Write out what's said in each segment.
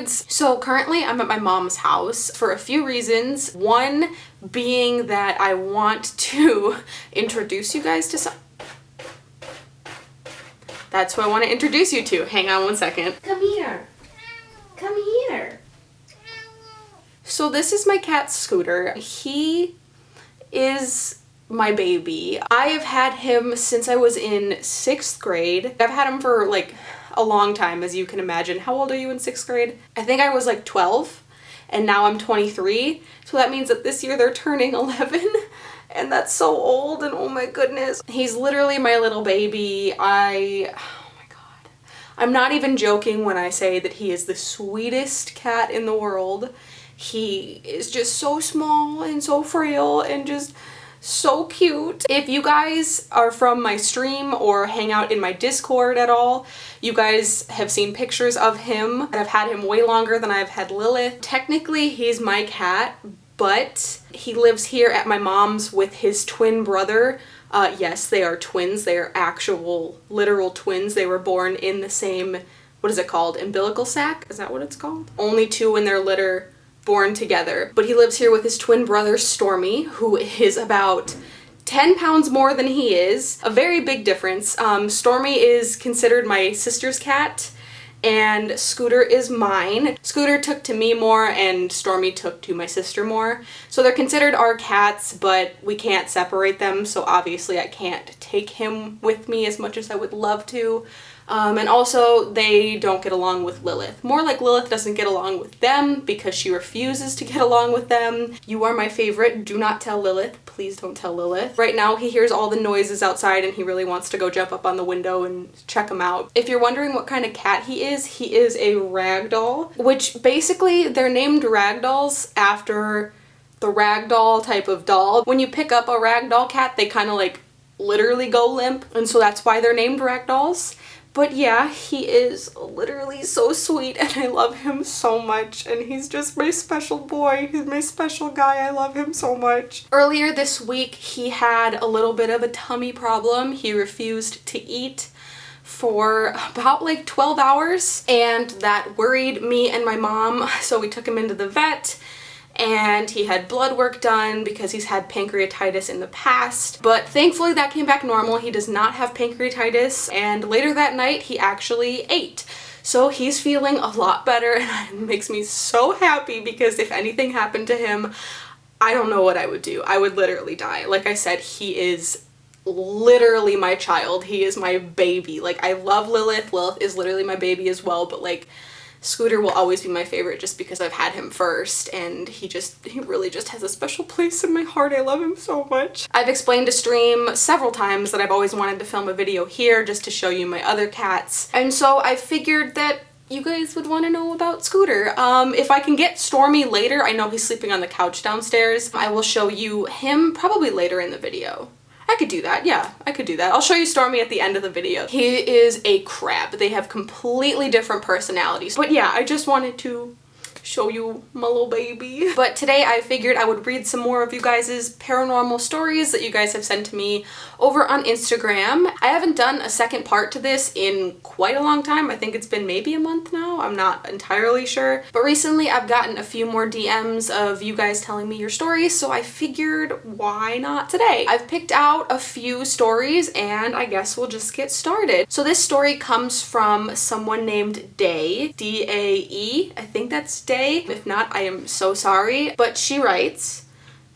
dudes. So currently I'm at my mom's house for a few reasons. One being that I want to introduce you guys to some... That's who I want to introduce you to. Hang on one second. Come here. Come here. So this is my cat Scooter. He is my baby. I have had him since I was in 6th grade. I've had him for like a long time, as you can imagine. How old are you in 6th grade? I think I was like 12 and now I'm 23. So that means that this year they're turning 11 and that's so old, and oh my goodness. He's literally my little baby. Oh my God. I'm not even joking when I say that he is the sweetest cat in the world. He is just so small and so frail and just so cute. If you guys are from my stream or hang out in my Discord at all, you guys have seen pictures of him. And I've had him way longer than I've had Lilith. Technically, he's my cat, but he lives here at my mom's with his twin brother. Yes, they are twins. They are actual, literal twins. They were born in the same, what is it called? Umbilical sac? Is that what it's called? Only 2 in their litter born together. But he lives here with his twin brother Stormy, who is about 10 pounds more than he is. A very big difference. Stormy is considered my sister's cat and Scooter is mine. Scooter took to me more and Stormy took to my sister more. So they're considered our cats, but we can't separate them, so obviously I can't take him with me as much as I would love to. And also, they don't get along with Lilith. More like Lilith doesn't get along with them because she refuses to get along with them. You are my favorite. Do not tell Lilith. Please don't tell Lilith. Right now, he hears all the noises outside and he really wants to go jump up on the window and check them out. If you're wondering what kind of cat he is a ragdoll, which basically they're named ragdolls after the ragdoll type of doll. When you pick up a ragdoll cat, they kind of like literally go limp, and so that's why they're named ragdolls. But yeah, he is literally so sweet and I love him so much, and he's just my special boy. He's my special guy. I love him so much. Earlier this week, he had a little bit of a tummy problem. He refused to eat for about like 12 hours and that worried me and my mom, so we took him into the vet. And he had blood work done because he's had pancreatitis in the past. But thankfully that came back normal. He does not have pancreatitis, and later that night he actually ate. So he's feeling a lot better and it makes me so happy because if anything happened to him, I don't know what I would do. I would literally die. Like I said, he is literally my child. He is my baby. Like, I love Lilith. Lilith is literally my baby as well, but like, Scooter will always be my favorite just because I've had him first, and he really just has a special place in my heart. I love him so much. I've explained to stream several times that I've always wanted to film a video here just to show you my other cats, and so I figured that you guys would want to know about Scooter. If I can get Stormy later, I know he's sleeping on the couch downstairs, I will show you him probably later in the video. I could do that, yeah, I could do that. I'll show you Stormy at the end of the video. He is a crab. They have completely different personalities. But yeah, I just wanted to show you my little baby. But today I figured I would read some more of you guys' paranormal stories that you guys have sent to me over on Instagram. I haven't done a second part to this in quite a long time. I think it's been maybe a month now. I'm not entirely sure. But recently I've gotten a few more DMs of you guys telling me your stories, so I figured why not today? I've picked out a few stories and I guess we'll just get started. So this story comes from someone named Day, D-A-E. I think that's Day. If not, I am so sorry. But she writes,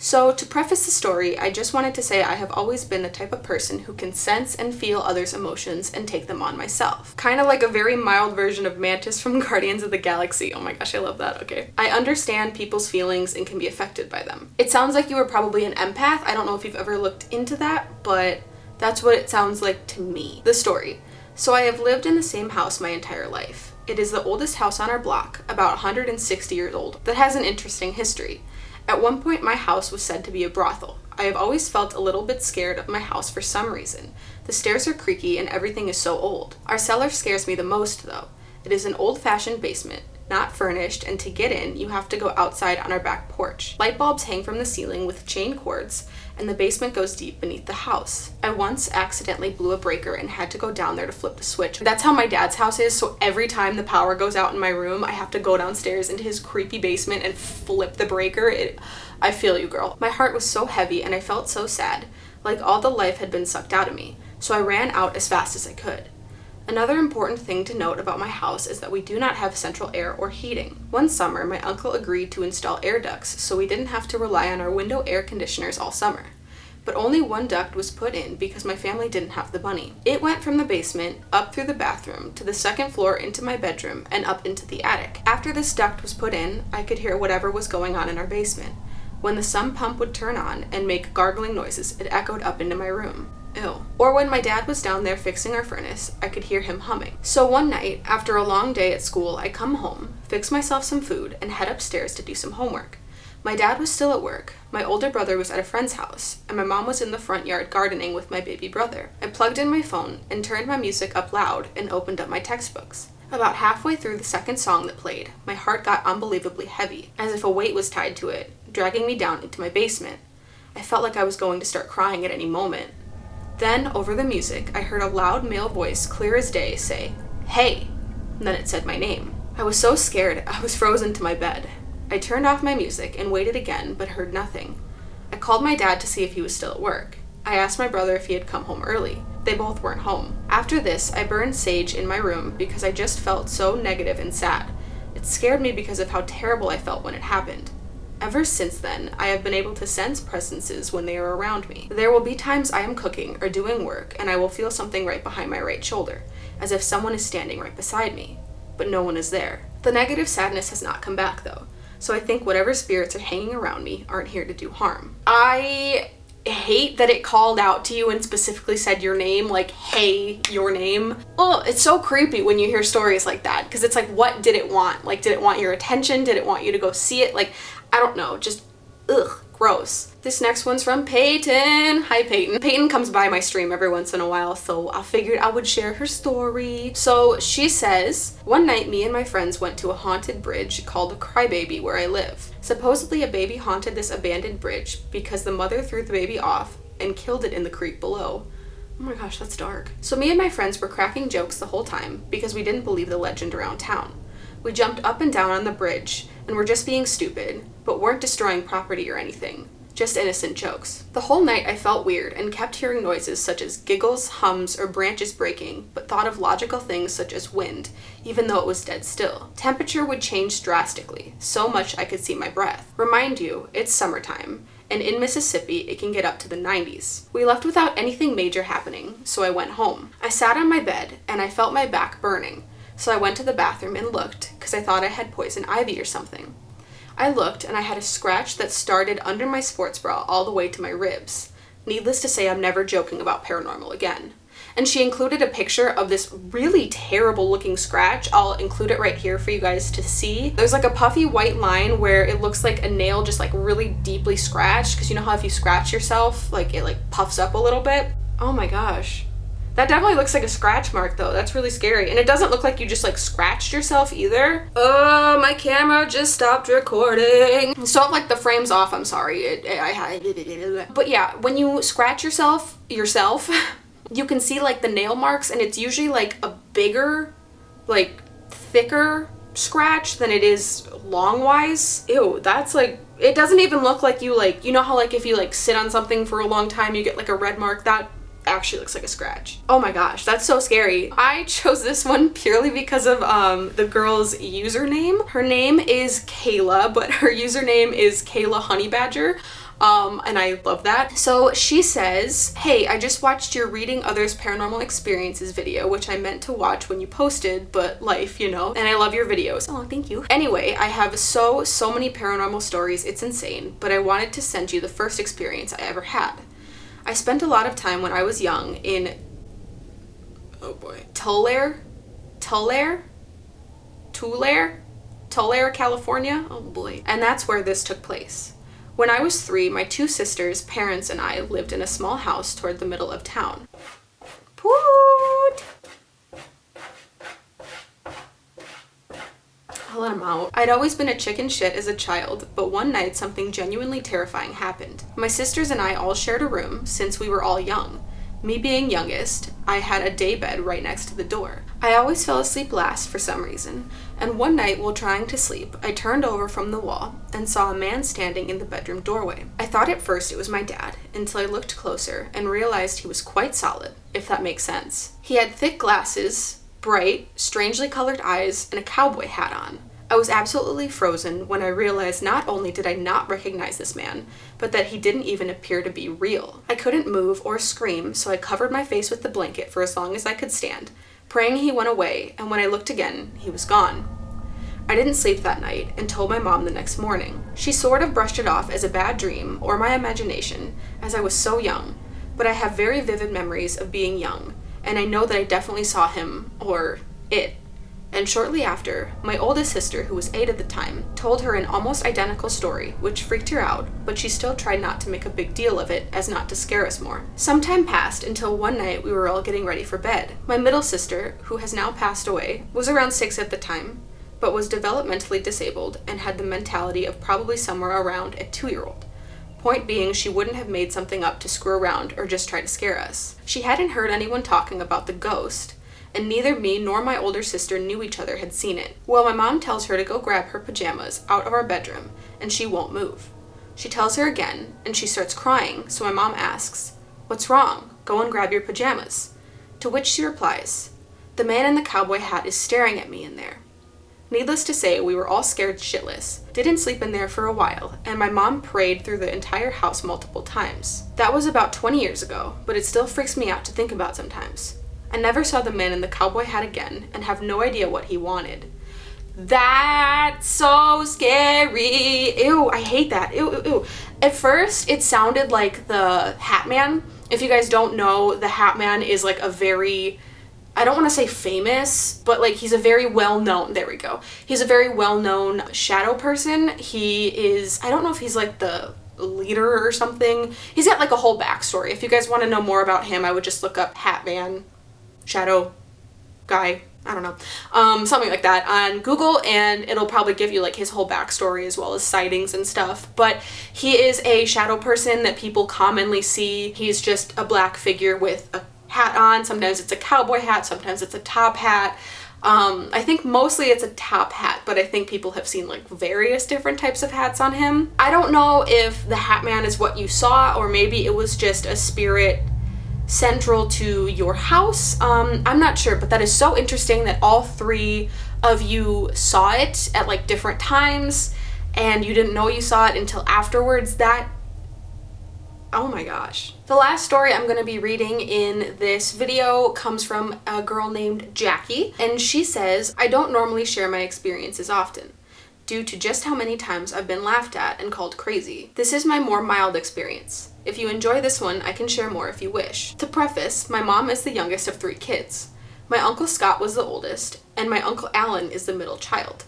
so to preface the story, I just wanted to say I have always been the type of person who can sense and feel others' emotions and take them on myself. Kind of like a very mild version of Mantis from Guardians of the Galaxy. Oh my gosh, I love that. Okay. I understand people's feelings and can be affected by them. It sounds like you were probably an empath. I don't know if you've ever looked into that, but that's what it sounds like to me. The story. So I have lived in the same house my entire life. It is the oldest house on our block, about 160 years old, that has an interesting history. At one point, my house was said to be a brothel. I have always felt a little bit scared of my house for some reason. The stairs are creaky and everything is so old. Our cellar scares me the most, though. It is an old-fashioned basement. not furnished, and to get in, you have to go outside on our back porch. Light bulbs hang from the ceiling with chain cords, and the basement goes deep beneath the house. I once accidentally blew a breaker and had to go down there to flip the switch. That's how my dad's house is, so every time the power goes out in my room, I have to go downstairs into his creepy basement and flip the breaker. I feel you, girl. My heart was so heavy and I felt so sad, like all the life had been sucked out of me, so I ran out as fast as I could. Another important thing to note about my house is that we do not have central air or heating. One summer, my uncle agreed to install air ducts so we didn't have to rely on our window air conditioners all summer. But only one duct was put in because my family didn't have the money. It went from the basement, up through the bathroom, to the second floor into my bedroom, and up into the attic. After this duct was put in, I could hear whatever was going on in our basement. When the sump pump would turn on and make gargling noises, it echoed up into my room. Ew. Or when my dad was down there fixing our furnace, I could hear him humming. So one night, after a long day at school, I come home, fix myself some food, and head upstairs to do some homework. My dad was still at work, my older brother was at a friend's house, and my mom was in the front yard gardening with my baby brother. I plugged in my phone and turned my music up loud and opened up my textbooks. About halfway through the second song that played, my heart got unbelievably heavy, as if a weight was tied to it, dragging me down into my basement. I felt like I was going to start crying at any moment. Then, over the music, I heard a loud male voice, clear as day, say, "Hey!" And then it said my name. I was so scared, I was frozen to my bed. I turned off my music and waited again, but heard nothing. I called my dad to see if he was still at work. I asked my brother if he had come home early. They both weren't home. After this, I burned sage in my room because I just felt so negative and sad. It scared me because of how terrible I felt when it happened. Ever since then, I have been able to sense presences when they are around me. There will be times I am cooking or doing work and I will feel something right behind my right shoulder, as if someone is standing right beside me, but no one is there. The negative sadness has not come back though, so I think whatever spirits are hanging around me aren't here to do harm. I hate that it called out to you and specifically said your name, like, hey, your name. Oh, it's so creepy when you hear stories like that, because it's like, what did it want? Like, did it want your attention? Did it want you to go see it? Like, I don't know, just, ugh, gross. This next one's from Peyton. Hi, Peyton. Peyton comes by my stream every once in a while, so I figured I would share her story. So she says, one night me and my friends went to a haunted bridge called the Crybaby where I live. Supposedly a baby haunted this abandoned bridge because the mother threw the baby off and killed it in the creek below. Oh my gosh, that's dark. So me and my friends were cracking jokes the whole time because we didn't believe the legend around town. We jumped up and down on the bridge and were just being stupid, but weren't destroying property or anything. Just innocent jokes. The whole night I felt weird and kept hearing noises such as giggles, hums, or branches breaking, but thought of logical things such as wind, even though it was dead still. Temperature would change drastically, so much I could see my breath. Remind you, it's summertime, and in Mississippi it can get up to the 90s. We left without anything major happening, so I went home. I sat on my bed and I felt my back burning, so I went to the bathroom and looked, because I thought I had poison ivy or something. I looked and I had a scratch that started under my sports bra all the way to my ribs. Needless to say, I'm never joking about paranormal again. And she included a picture of this really terrible looking scratch. I'll include it right here for you guys to see. There's like a puffy white line where it looks like a nail just like really deeply scratched, because you know how if you scratch yourself, like it like puffs up a little bit? Oh my gosh. That definitely looks like a scratch mark though. That's really scary. And it doesn't look like you just like scratched yourself either. Oh, my camera just stopped recording. So like the frame's off, I'm sorry. But yeah, when you scratch yourself, you can see like the nail marks, and it's usually like a bigger, like thicker scratch than it is long-wise. Ew, that's like, it doesn't even look like you like, you know how like if you like sit on something for a long time, you get like a red mark? That actually looks like a scratch. Oh my gosh, that's so scary. I chose this one purely because of the girl's username. Her name is Kayla, but her username is Kayla Honey Badger. And I love that. So she says, hey, I just watched your reading others paranormal experiences video, which I meant to watch when you posted, but life, you know, and I love your videos. Oh, thank you. Anyway, I have so many paranormal stories, it's insane, but I wanted to send you the first experience I ever had. I spent a lot of time when I was young in, oh boy, Tulare, California. Oh boy. And that's where this took place. When I was 3, my 2 sisters, parents, and I lived in a small house toward the middle of town. Poot! let him out. I'd always been a chicken shit as a child, but one night something genuinely terrifying happened. My sisters and I all shared a room since we were all young. Me being youngest, I had a day bed right next to the door. I always fell asleep last for some reason, and one night while trying to sleep, I turned over from the wall and saw a man standing in the bedroom doorway. I thought at first it was my dad, until I looked closer and realized he was quite solid, if that makes sense. He had thick glasses, bright, strangely colored eyes, and a cowboy hat on. I was absolutely frozen when I realized not only did I not recognize this man, but that he didn't even appear to be real. I couldn't move or scream, so I covered my face with the blanket for as long as I could stand, praying he went away, and when I looked again, he was gone. I didn't sleep that night and told my mom the next morning. She sort of brushed it off as a bad dream or my imagination, as I was so young, but I have very vivid memories of being young, and I know that I definitely saw him, or it. And shortly after, my oldest sister, who was 8 at the time, told her an almost identical story, which freaked her out, but she still tried not to make a big deal of it as not to scare us more. Some time passed until one night we were all getting ready for bed. My middle sister, who has now passed away, was around 6 at the time, but was developmentally disabled and had the mentality of probably somewhere around a 2-year-old. Point being, she wouldn't have made something up to screw around or just try to scare us. She hadn't heard anyone talking about the ghost, and neither me nor my older sister knew each other had seen it. Well, my mom tells her to go grab her pajamas out of our bedroom, and she won't move. She tells her again, and she starts crying, so my mom asks, "What's wrong? Go and grab your pajamas." To which she replies, "The man in the cowboy hat is staring at me in there." Needless to say, we were all scared shitless, didn't sleep in there for a while, and my mom prayed through the entire house multiple times. That was about 20 years ago, but it still freaks me out to think about sometimes. I never saw the man in the cowboy hat again and have no idea what he wanted. That's so scary. Ew, I hate that. Ew, ew, ew. At first, it sounded like the Hat Man. If you guys don't know, the Hat Man is like a very, I don't want to say famous, but like he's a very well-known, there we go. He's a very well-known shadow person. He is, I don't know if he's like the leader or something. He's got like a whole backstory. If you guys want to know more about him, I would just look up Hat Man, shadow guy, I don't know, something like that on Google, and it'll probably give you like his whole backstory as well as sightings and stuff. But he is a shadow person that people commonly see. He's just a black figure with a hat on. Sometimes it's a cowboy hat, sometimes it's a top hat. I think mostly it's a top hat, but I think people have seen like various different types of hats on him. I don't know if the Hat Man is what you saw, or maybe it was just a spirit central to your house. I'm not sure, but that is so interesting that all 3 of you saw it at like different times and you didn't know you saw it until afterwards. That, oh my gosh. The last story I'm going to be reading in this video comes from a girl named Jackie, and she says, "I don't normally share my experiences often, due to just how many times I've been laughed at and called crazy. This is my more mild experience. If you enjoy this one, I can share more if you wish." To preface, my mom is the youngest of 3 kids. My Uncle Scott was the oldest, and my Uncle Alan is the middle child.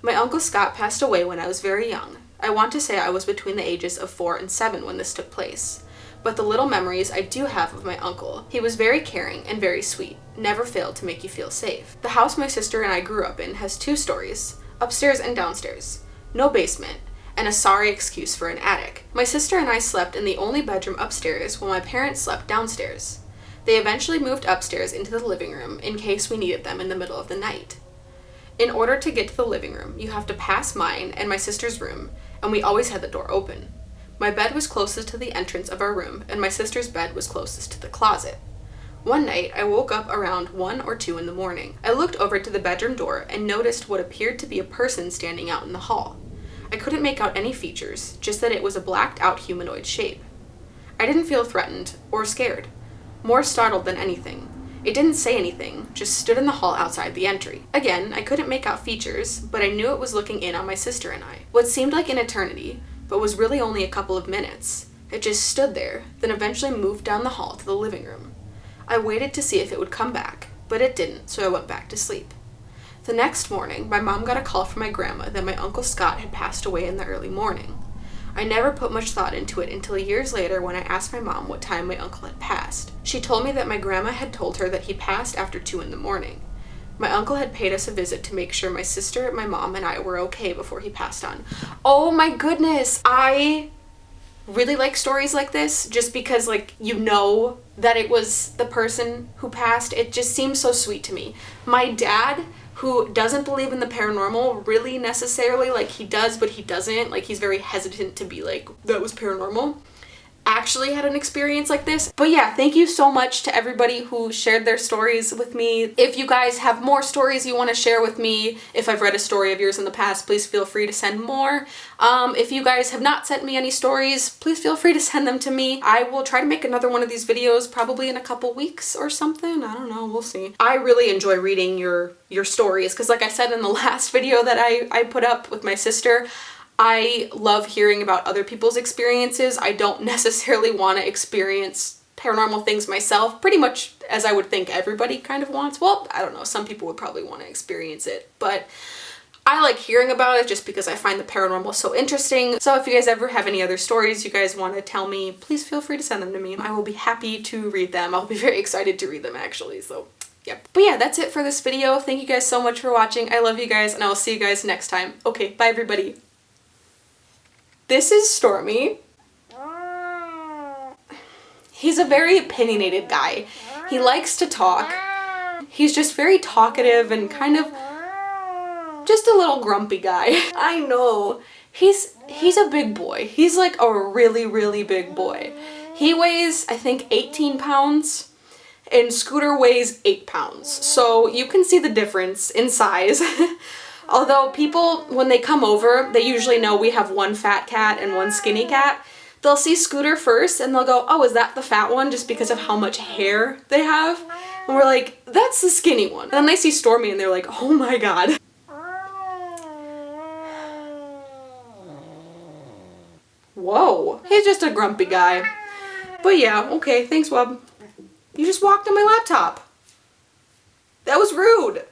My Uncle Scott passed away when I was very young. I want to say I was between the ages of 4 and 7 when this took place. But the little memories I do have of my uncle, he was very caring and very sweet, never failed to make you feel safe. The house my sister and I grew up in has 2 stories, upstairs and downstairs, no basement, and a sorry excuse for an attic. My sister and I slept in the only bedroom upstairs while my parents slept downstairs. They eventually moved upstairs into the living room in case we needed them in the middle of the night. In order to get to the living room, you have to pass mine and my sister's room, and we always had the door open. My bed was closest to the entrance of our room, and my sister's bed was closest to the closet. One night, I woke up around 1 or 2 in the morning. I looked over to the bedroom door and noticed what appeared to be a person standing out in the hall. I couldn't make out any features, just that it was a blacked out humanoid shape. I didn't feel threatened or scared, more startled than anything. It didn't say anything, just stood in the hall outside the entry. Again, I couldn't make out features, but I knew it was looking in on my sister and I. What seemed like an eternity, but was really only a couple of minutes. It just stood there, then eventually moved down the hall to the living room. I waited to see if it would come back, but it didn't, so I went back to sleep. The next morning, my mom got a call from my grandma that my Uncle Scott had passed away in the early morning. I never put much thought into it until years later when I asked my mom what time my uncle had passed. She told me that my grandma had told her that he passed after 2 in the morning. My uncle had paid us a visit to make sure my sister, my mom, and I were okay before he passed on. Oh my goodness. I really like stories like this just because, like, you know that it was the person who passed. It just seems so sweet to me. My dad, who doesn't believe in the paranormal really necessarily, like he does but he doesn't, like he's very hesitant to be like, that was paranormal, actually had an experience like this. But yeah, thank you so much to everybody who shared their stories with me. If you guys have more stories you want to share with me, if I've read a story of yours in the past, please feel free to send more. If you guys have not sent me any stories, please feel free to send them to me. I will try to make another one of these videos probably in a couple weeks or something. I don't know, we'll see. I really enjoy reading your stories because, like I said in the last video that I put up with my sister, I love hearing about other people's experiences. I don't necessarily want to experience paranormal things myself, pretty much as I would think everybody kind of wants. Well, I don't know, some people would probably want to experience it, but I like hearing about it just because I find the paranormal so interesting. So if you guys ever have any other stories you guys want to tell me, please feel free to send them to me. I will be happy to read them. I'll be very excited to read them actually, so yep. But yeah, that's it for this video. Thank you guys so much for watching. I love you guys and I will see you guys next time. Okay, bye everybody. This is Stormy. He's a very opinionated guy. He likes to talk. He's just very talkative and kind of just a little grumpy guy. I know. He's a big boy. He's like a really, really big boy. He weighs, I think, 18 pounds and Scooter weighs 8 pounds. So you can see the difference in size. Although people, when they come over, they usually know we have one fat cat and one skinny cat. They'll see Scooter first and they'll go, oh, is that the fat one? Just because of how much hair they have. And we're like, that's the skinny one. And then they see Stormy and they're like, oh my god. Whoa. He's just a grumpy guy. But yeah, okay, thanks, Wub. You just walked on my laptop. That was rude.